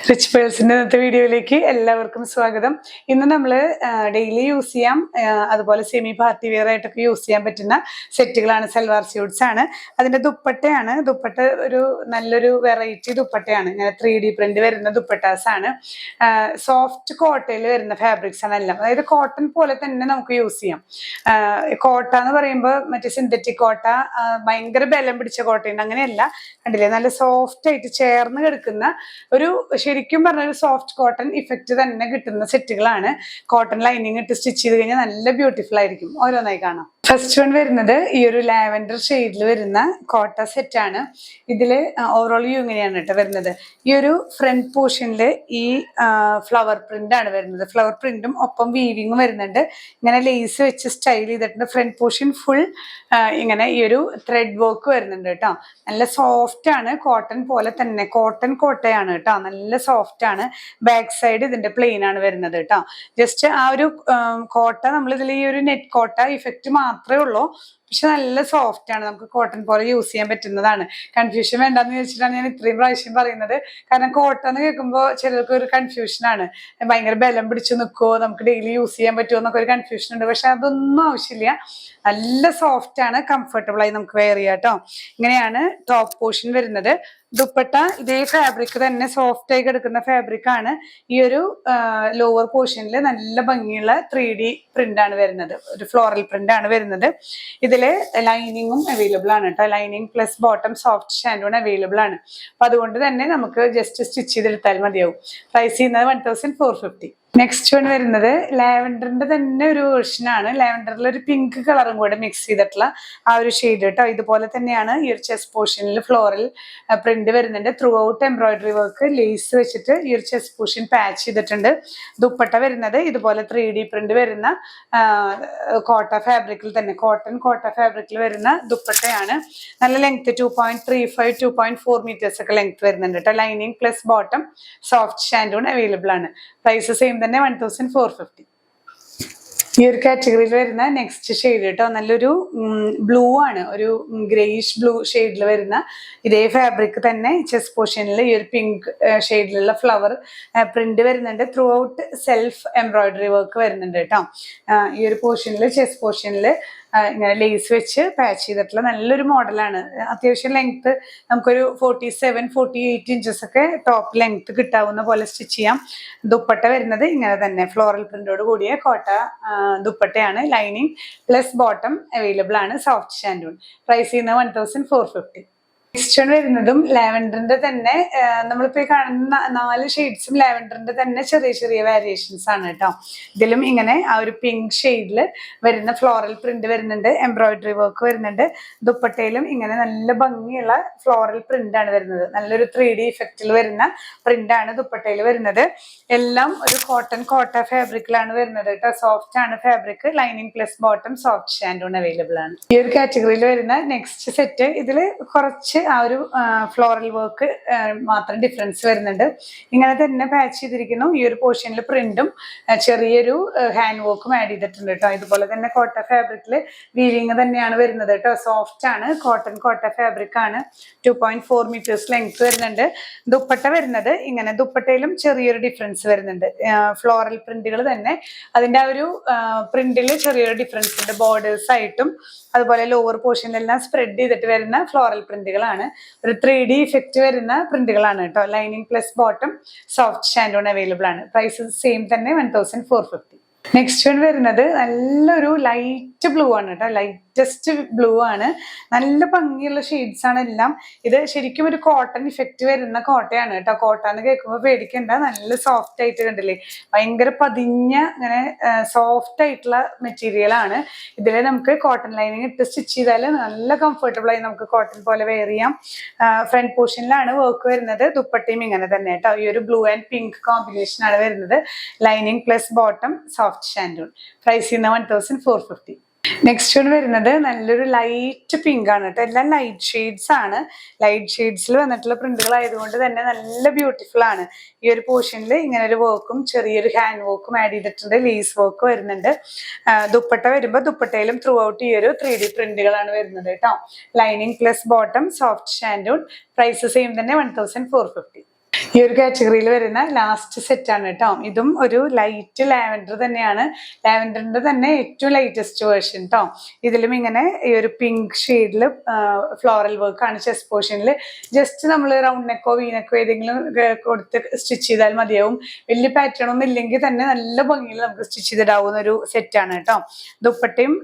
Rich Pearlsന്റെ ഇന്നത്തെ വീഡിയോയിലേക്ക് എല്ലാവർക്കും സ്വാഗതം. ഇന്ന് നമ്മൾ ഡെയിലി യൂസ് ചെയ്യാം അതുപോലെ സെമി പാർട്ടി വെയർ ആയിട്ടൊക്കെ യൂസ് ചെയ്യാൻ പറ്റുന്ന സെറ്റുകളാണ്. സൽവാർ സ്യൂട്ട്സ് ആണ്. അതിന്റെ ദുപ്പട്ടയാണ്. ദുപ്പട്ട ഒരു നല്ലൊരു വെറൈറ്റി ദുപ്പട്ടയാണ്. ഇങ്ങനെ 3D പ്രിന്റ് വരുന്ന ദുപ്പട്ടാസ് ആണ്. സോഫ്റ്റ് കോട്ടയിൽ വരുന്ന ഫാബ്രിക്സ് ആണ് എല്ലാം. അതായത് കോട്ടൺ പോലെ തന്നെ നമുക്ക് യൂസ് ചെയ്യാം. കോട്ട എന്ന് പറയുമ്പോൾ മറ്റേ സിന്തറ്റിക് കോട്ട ഭയങ്കര ബലം പിടിച്ച കോട്ടയുണ്ട്, അങ്ങനെയല്ല. കണ്ടില്ലേ, നല്ല സോഫ്റ്റ് ആയിട്ട് ചേർന്ന് കിടക്കുന്ന ഒരു ശരിക്കും പറഞ്ഞ ഒരു സോഫ്റ്റ് കോട്ടൺ ഇഫക്റ്റ് തന്നെ കിട്ടുന്ന സെറ്റുകളാണ്. കോട്ടൺ ലൈനിങ് ഇട്ട് സ്റ്റിച്ച് ചെയ്ത് കഴിഞ്ഞാൽ നല്ല ബ്യൂട്ടിഫുൾ ആയിരിക്കും. ഓരോന്നായി കാണാം. ഫസ്റ്റ് വൺ വരുന്നത് ഈ ഒരു ലാവൻഡർ ഷെയ്ഡിൽ വരുന്ന കോട്ട സെറ്റ് ആണ്. ഇതില് ഓവറോൾ വ്യൂ ഇങ്ങനെയാണ് കേട്ടോ വരുന്നത്. ഈ ഒരു ഫ്രണ്ട് പോർഷനിൽ ഈ ഫ്ലവർ പ്രിന്റ് ആണ് വരുന്നത്. ഫ്ലവർ പ്രിന്റും ഒപ്പം വീവിങ്ങും വരുന്നുണ്ട്. ഇങ്ങനെ ലേസ് വെച്ച് സ്റ്റൈൽ ചെയ്തിട്ടുണ്ട്. ഫ്രണ്ട് പോർഷൻ ഫുൾ ഇങ്ങനെ ഈ ഒരു ത്രെഡ് വർക്ക് വരുന്നുണ്ട് കേട്ടോ. നല്ല സോഫ്റ്റ് ആണ്, കോട്ടൺ പോലെ തന്നെ. കോട്ടൺ കോട്ടയാണ് കേട്ടോ, നല്ല സോഫ്റ്റ് ആണ്. ബാക്ക് സൈഡ് ഇതിന്റെ പ്ലെയിൻ ആണ് വരുന്നത് കേട്ടോ. ജസ്റ്റ് ആ ഒരു കോട്ട നമ്മൾ ഇതിൽ ഈ ഒരു നെറ്റ് കോട്ട ഇഫക്റ്റ് മാത്രമേ ഉള്ളൂ. പക്ഷെ നല്ല സോഫ്റ്റ് ആണ്, നമുക്ക് കോട്ടൺ പോലെ യൂസ് ചെയ്യാൻ പറ്റുന്നതാണ്. കൺഫ്യൂഷൻ വേണ്ടെന്ന് ചോദിച്ചിട്ടാണ് ഞാൻ ഇത്രയും പ്രാവശ്യം പറയുന്നത്. കാരണം കോട്ടൺ എന്ന് കേൾക്കുമ്പോൾ ചിലർക്ക് ഒരു കൺഫ്യൂഷനാണ്. ഭയങ്കര ബലം പിടിച്ചു നിൽക്കുമോ, നമുക്ക് ഡെയിലി യൂസ് ചെയ്യാൻ പറ്റുമോ എന്നൊക്കെ ഒരു കൺഫ്യൂഷൻ ഉണ്ട്. പക്ഷെ അതൊന്നും ആവശ്യമില്ല. നല്ല സോഫ്റ്റ് ആണ്, കംഫർട്ടബിൾ ആയി നമുക്ക് വെയർ ചെയ്യാം കേട്ടോ. ഇങ്ങനെയാണ് ടോപ്പ് പോർഷൻ വരുന്നത്. ദുപ്പട്ട ഇതേ ഫാബ്രിക് തന്നെ, സോഫ്റ്റ് ആയി കിടക്കുന്ന ഫാബ്രിക് ആണ്. ഈ ഒരു ലോവർ പോർഷനിൽ നല്ല ഭംഗിയുള്ള 3D പ്രിന്റ് ആണ് വരുന്നത്. ഒരു ഫ്ലോറൽ പ്രിന്റ് ആണ് വരുന്നത്. ഇതില് ലൈനിങ്ങും അവൈലബിൾ ആണ് കേട്ടോ. Lining plus bottom soft shantoon available ആണ്. അപ്പൊ അതുകൊണ്ട് തന്നെ നമുക്ക് ജസ്റ്റ് സ്റ്റിച്ച് ചെയ്തെടുത്താൽ മതിയാവും. പ്രൈസ് ചെയ്യുന്നത് 1450. നെക്സ്റ്റ് വൺ വരുന്നത് ലാവൻഡറിന്റെ തന്നെ ഒരു വേർഷൻ ആണ്. ലാവൻഡറിൽ ഒരു പിങ്ക് കളറും കൂടെ മിക്സ് ചെയ്തിട്ടുള്ള ആ ഒരു ഷെയ്ഡ് കേട്ടോ. ഇതുപോലെ തന്നെയാണ് ഈ ഒരു ചെസ്റ്റ് പോർഷനിൽ ഫ്ലോറൽ പ്രിന്റ് വരുന്നുണ്ട്. Throughout embroidery work lace വെച്ചിട്ട് ഈ ഒരു ചെസ്റ്റ് പോർഷൻ പാച്ച് ചെയ്തിട്ടുണ്ട്. ദുപ്പട്ട വരുന്നത് ഇതുപോലെ 3D പ്രിന്റ് വരുന്ന കോട്ട ഫാബ്രിക്കിൽ തന്നെ, കോട്ടൺ കോട്ട ഫാബ്രിക്കിൽ വരുന്ന ദുപ്പട്ടയാണ്. നല്ല ലെങ്ത് 2.35 2.4 മീറ്റേഴ്സ് ഒക്കെ ലെങ്ത് വരുന്നുണ്ട് കേട്ടോ. Lining plus bottom soft shantoon available ആണ്. പ്രൈസ് സെയിം തന്നെ 1450. ഈ ഒരു കാറ്റഗറിയിൽ വരുന്ന നെക്സ്റ്റ് ഷെയ്ഡ് കേട്ടോ, നല്ലൊരു ബ്ലൂ ആണ്. ഒരു ഗ്രേയിഷ് ബ്ലൂ ഷെയ്ഡിൽ വരുന്ന ഇതേ ഫാബ്രിക് തന്നെ ചെസ്റ്റ് പോർഷനിൽ ഈ ഒരു പിങ്ക് ഷെയ്ഡിലുള്ള ഫ്ലവർ പ്രിന്റ് വരുന്നുണ്ട്. Through out self embroidery work വരുന്നുണ്ട് കേട്ടോ. ഈ ഒരു പോർഷനിൽ ചെസ്റ്റ് പോർഷനിൽ ഇങ്ങനെ ലേസ് വെച്ച് പാച്ച് ചെയ്തിട്ടുള്ള നല്ലൊരു മോഡലാണ്. അത്യാവശ്യം ലെങ്ത് നമുക്കൊരു 47-48 ഇഞ്ചസ് ഒക്കെ ടോപ്പ് ലെങ്ത് കിട്ടാവുന്ന പോലെ സ്റ്റിച്ച് ചെയ്യാം. ദുപ്പട്ട വരുന്നത് ഇങ്ങനെ തന്നെ ഫ്ലോറൽ പ്രിന്റോട് കൂടിയ കോട്ട ദുപ്പട്ടയാണ്. ലൈനിങ് പ്ലസ് ബോട്ടം അവൈലബിൾ ആണ്. സോഫ്റ്റ് ഷാൻഡൂൺ. പ്രൈസ് ചെയ്യുന്നത് 1450. നെക്സ്റ്റ് വരുന്നതും ലാവൻഡറിന്റെ തന്നെ, നമ്മളിപ്പോ കാണുന്ന 4 ഷെയ്ഡ്സും ലാവൻഡറിന്റെ തന്നെ ചെറിയ ചെറിയ വേരിയേഷൻസ് ആണ് കേട്ടോ. ഇതിലും ഇങ്ങനെ ആ ഒരു പിങ്ക് ഷെയ്ഡിൽ വരുന്ന ഫ്ലോറൽ പ്രിന്റ് വരുന്നുണ്ട്. എംബ്രോയിഡറി വർക്ക് വരുന്നുണ്ട്. ദുപ്പട്ടയിലും ഇങ്ങനെ നല്ല ഭംഗിയുള്ള ഫ്ലോറൽ പ്രിന്റ് ആണ് വരുന്നത്. നല്ലൊരു 3D ഇഫക്റ്റിൽ വരുന്ന പ്രിന്റ് ആണ് ദുപ്പട്ടയിൽ വരുന്നത്. എല്ലാം ഒരു കോട്ടൺ കോട്ട ഫാബ്രിക്കിലാണ് വരുന്നത് കേട്ടോ. സോഫ്റ്റ് ആണ് fabric. Lining plus bottom soft shantoon available ആണ്. ഈ ഒരു കാറ്റഗറിയിൽ വരുന്ന നെക്സ്റ്റ് സെറ്റ്, ഇതിൽ കുറച്ച് ആ ഒരു ഫ്ലോറൽ വർക്ക് മാത്രം ഡിഫറൻസ് വരുന്നുണ്ട്. ഇങ്ങനെ തന്നെ പാച്ച് ചെയ്തിരിക്കുന്നു. ഈ ഒരു പോർഷനിൽ പ്രിന്റും ചെറിയൊരു ഹാൻഡ് വർക്കും ആഡ് ചെയ്തിട്ടുണ്ട് കേട്ടോ. ഇതുപോലെ തന്നെ കോട്ട ഫാബ്രിക്കിൽ വീവിങ് തന്നെയാണ് വരുന്നത് കേട്ടോ. സോഫ്റ്റ് ആണ്, കോട്ടൺ കോട്ട ഫാബ്രിക് ആണ്. 2.4 മീറ്റേഴ്സ് ലെങ്ത് വരുന്നുണ്ട്. ദുപ്പട്ട വരുന്നത് ഇങ്ങനെ, ദുപ്പട്ടയിലും ചെറിയൊരു ഡിഫറൻസ് വരുന്നുണ്ട്. ഫ്ലോറൽ പ്രിന്റുകൾ തന്നെ, അതിന്റെ ആ ഒരു പ്രിന്റിൽ ചെറിയൊരു ഡിഫറൻസ് ഉണ്ട്. ബോർഡേഴ്സ് ആയിട്ടും അതുപോലെ ലോവർ പോർഷനിലെല്ലാം സ്പ്രെഡ് ചെയ്തിട്ട് വരുന്ന ഫ്ലോറൽ പ്രിന്റുകളാണ്. ഒരു 3D ഇഫക്റ്റ് വരുന്ന പ്രിന്റുകളാണ് കേട്ടോ. Lining plus bottom soft shantoon available ആണ്. പ്രൈസ് സെയിം തന്നെ 1450. നെക്സ്റ്റ് വൺ വരുന്നത് നല്ലൊരു ലൈറ്റ് ബ്ലൂ ആണ് കേട്ടോ. ലൈറ്റസ്റ്റ് ബ്ലൂ ആണ്. നല്ല ഭംഗിയുള്ള ഷെയ്ഡ്സ് ആണ് എല്ലാം. ഇത് ശരിക്കും ഒരു കോട്ടൺ ഇഫക്റ്റ് വരുന്ന കോട്ടയാണ് കേട്ടോ. കോട്ട എന്ന് കേൾക്കുമ്പോൾ പേടിക്കണ്ട, നല്ല സോഫ്റ്റ് ആയിട്ട് കണ്ടില്ലേ, ഭയങ്കര പതിഞ്ഞ ഇങ്ങനെ സോഫ്റ്റ് ആയിട്ടുള്ള മെറ്റീരിയൽ ആണ്. ഇതിൽ നമുക്ക് കോട്ടൺ ലൈനിങ് ഇട്ട് സ്റ്റിച്ച് ചെയ്താൽ നല്ല കംഫർട്ടബിൾ ആയി നമുക്ക് കോട്ടൺ പോലെ വെയർ ചെയ്യാം. ഫ്രണ്ട് പോർഷനിലാണ് വർക്ക് വരുന്നത്. ദുപ്പട്ടയും ഇങ്ങനെ തന്നെ കേട്ടോ. ഈ ഒരു ബ്ലൂ ആൻഡ് പിങ്ക് കോമ്പിനേഷൻ ആണ് വരുന്നത്. ലൈനിങ് പ്ലസ് ബോട്ടം സോഫ്റ്റ് ഷാൻഡൂൺ. പ്രൈസ് ചെയ്യുന്ന 1450. നെക്സ്റ്റ് വൺ വരുന്നത് നല്ലൊരു ലൈറ്റ് പിങ്ക് ആണ് കേട്ടോ. എല്ലാം ലൈറ്റ് ഷെയ്ഡ്സ് ആണ്. ലൈറ്റ് ഷെയ്ഡ്സിൽ വന്നിട്ടുള്ള പ്രിന്റുകൾ ആയതുകൊണ്ട് തന്നെ നല്ല ബ്യൂട്ടിഫുൾ ആണ്. ഈ ഒരു പോർഷനിൽ ഇങ്ങനെ ഒരു വർക്കും ചെറിയൊരു ഹാൻഡ് വർക്കും ആഡ് ചെയ്തിട്ടുണ്ട്. ലേസ് വർക്ക് വരുന്നുണ്ട്. ദുപ്പട്ട വരുമ്പോൾ ദുപ്പട്ടയിലും ത്രൂ ഔട്ട് ഈ ഒരു 3D പ്രിന്റുകളാണ് വരുന്നത് കേട്ടോ. ലൈനിങ് പ്ലസ് ബോട്ടം സോഫ്റ്റ് ഷാൻഡൂൺ. പ്രൈസ് സെയിം തന്നെ 1450. ഈ ഒരു കാറ്റഗറിയിൽ വരുന്ന ലാസ്റ്റ് സെറ്റ് ആണ് കേട്ടോ. ഇതും ഒരു ലൈറ്റ് ലാവൻഡർ തന്നെയാണ്. ലാവൻഡറിന്റെ തന്നെ ഏറ്റവും ലൈറ്റസ്റ്റ് വേർഷൻ കേട്ടോ. ഇതിലും ഇങ്ങനെ ഈ ഒരു പിങ്ക് ഷെയ്ഡിൽ ഫ്ലോറൽ വർക്ക് ആണ് ചെസ്റ്റ് പോർഷനിൽ. ജസ്റ്റ് നമ്മൾ റൗണ്ട് നെക്കോ വീനെക്കോ ഏതെങ്കിലും കൊടുത്ത് സ്റ്റിച്ച് ചെയ്താൽ മതിയാവും. വലിയ പാറ്റേൺ ഒന്നും ഇല്ലെങ്കിൽ തന്നെ നല്ല ഭംഗിയിൽ നമുക്ക് സ്റ്റിച്ച് ചെയ്തിടാവുന്ന ഒരു സെറ്റാണ് കേട്ടോ. ദുപ്പട്ടയും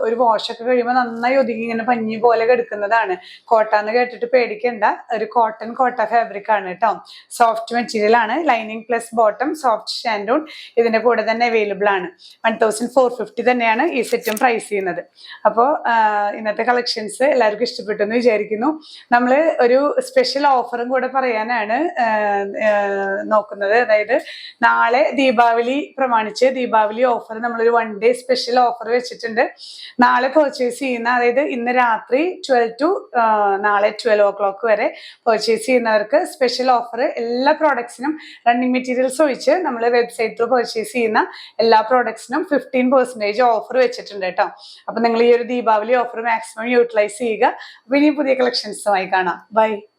ഒരു വാഷൊക്കെ കഴിയുമ്പോൾ നന്നായി ഒതുങ്ങി ഇങ്ങനെ പഞ്ഞി പോലെ കിടക്കുന്നതാണ്. കോട്ട എന്ന് കേട്ടിട്ട് പേടിക്കണ്ട, ഒരു കോട്ടൺ കോട്ട ഫാബ്രിക് ആണ് കേട്ടോ. സോഫ്റ്റ് മെറ്റീരിയൽ ആണ്. Lining plus bottom soft shantoon ഇതിന്റെ കൂടെ തന്നെ അവൈലബിൾ ആണ്. 1450 തന്നെയാണ് ഈ സെറ്റും പ്രൈസ് ചെയ്യുന്നത്. അപ്പോൾ ഇന്നത്തെ കളക്ഷൻസ് എല്ലാവർക്കും ഇഷ്ടപ്പെട്ടു എന്ന് വിചാരിക്കുന്നു. നമ്മൾ ഒരു സ്പെഷ്യൽ ഓഫറും കൂടെ പറയാനാണ് നോക്കുന്നത്. അതായത് നാളെ ദീപാവലി പ്രമാണിച്ച് ദീപാവലി ഓഫർ നമ്മളൊരു 1 day സ്പെഷ്യൽ ഓഫർ വെച്ചിട്ടുണ്ട്. നാളെ പർച്ചേസ് ചെയ്യുന്ന, അതായത് ഇന്ന് രാത്രി 12 to നാളെ 12 o'clock വരെ പർച്ചേസ് ചെയ്യുന്നവർക്ക് സ്പെഷ്യൽ ഓഫർ. എല്ലാ പ്രോഡക്ട്സിനും റണ്ണിങ് മെറ്റീരിയൽസ് ഒഴിച്ച് നമ്മൾ വെബ്സൈറ്റ് ത്രൂ പർച്ചേസ് ചെയ്യുന്ന എല്ലാ പ്രോഡക്ട്സിനും 15% ഓഫർ വെച്ചിട്ടുണ്ട് കേട്ടോ. അപ്പൊ നിങ്ങൾ ഈ ഒരു ദീപാവലി ഓഫർ മാക്സിമം യൂട്ടിലൈസ് ചെയ്യുക. അപ്പൊ ഇനി പുതിയ കളക്ഷൻസുമായി കാണാം. ബൈ.